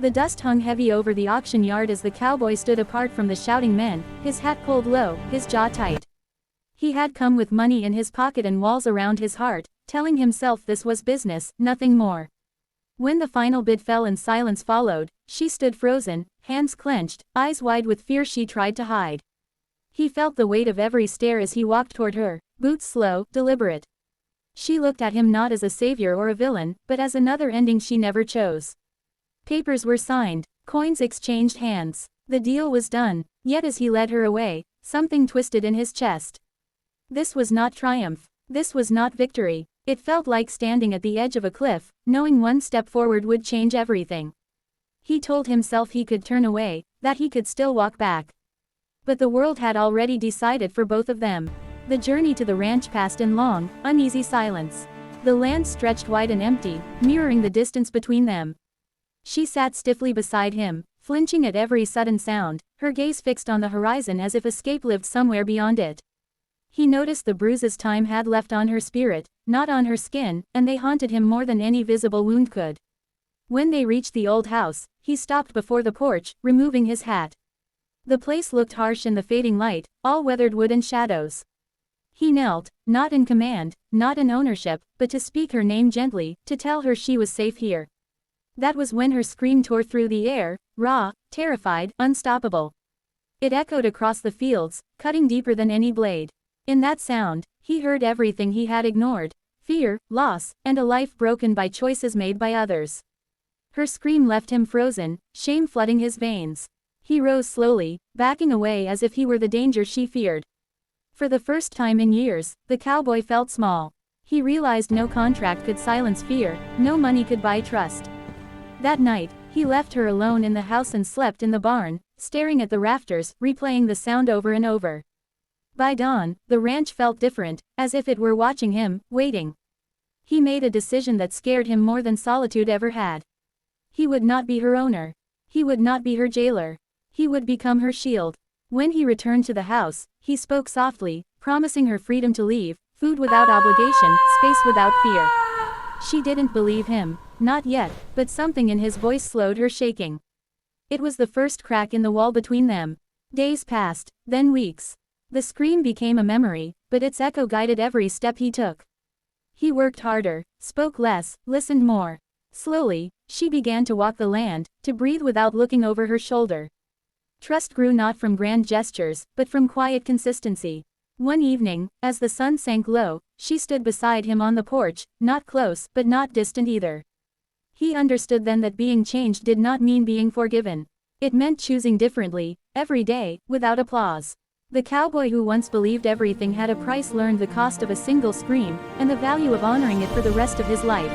The dust hung heavy over the auction yard as the cowboy stood apart from the shouting men, his hat pulled low, his jaw tight. He had come with money in his pocket and walls around his heart, telling himself this was business, nothing more. When the final bid fell and silence followed, she stood frozen, hands clenched, eyes wide with fear she tried to hide. He felt the weight of every stare as he walked toward her, boots slow, deliberate. She looked at him not as a savior or a villain, but as another ending she never chose. Papers were signed, coins exchanged hands. The deal was done, yet as he led her away, something twisted in his chest. This was not triumph. This was not victory. It felt like standing at the edge of a cliff, knowing one step forward would change everything. He told himself he could turn away, that he could still walk back. But the world had already decided for both of them. The journey to the ranch passed in long, uneasy silence. The land stretched wide and empty, mirroring the distance between them. She sat stiffly beside him, flinching at every sudden sound, her gaze fixed on the horizon as if escape lived somewhere beyond it. He noticed the bruises time had left on her spirit, not on her skin, and they haunted him more than any visible wound could. When they reached the old house, he stopped before the porch, removing his hat. The place looked harsh in the fading light, all weathered wood and shadows. He knelt, not in command, not in ownership, but to speak her name gently, to tell her she was safe here. That was when her scream tore through the air, raw, terrified, unstoppable. It echoed across the fields, cutting deeper than any blade. In that sound, he heard everything he had ignored: fear, loss, and a life broken by choices made by others. Her scream left him frozen, shame flooding his veins. He rose slowly, backing away as if he were the danger she feared. For the first time in years, the cowboy felt small. He realized no contract could silence fear, no money could buy trust. That night, he left her alone in the house and slept in the barn, staring at the rafters, replaying the sound over and over. By dawn, the ranch felt different, as if it were watching him, waiting. He made a decision that scared him more than solitude ever had. He would not be her owner. He would not be her jailer. He would become her shield. When he returned to the house, he spoke softly, promising her freedom to leave, food without obligation, space without fear. She didn't believe him, not yet, but something in his voice slowed her shaking. It was the first crack in the wall between them. Days passed, then weeks. The scream became a memory, but its echo guided every step he took. He worked harder, spoke less, listened more. Slowly, she began to walk the land, to breathe without looking over her shoulder. Trust grew not from grand gestures, but from quiet consistency. One evening, as the sun sank low, she stood beside him on the porch, not close, but not distant either. He understood then that being changed did not mean being forgiven. It meant choosing differently, every day, without applause. The cowboy who once believed everything had a price learned the cost of a single scream, and the value of honoring it for the rest of his life.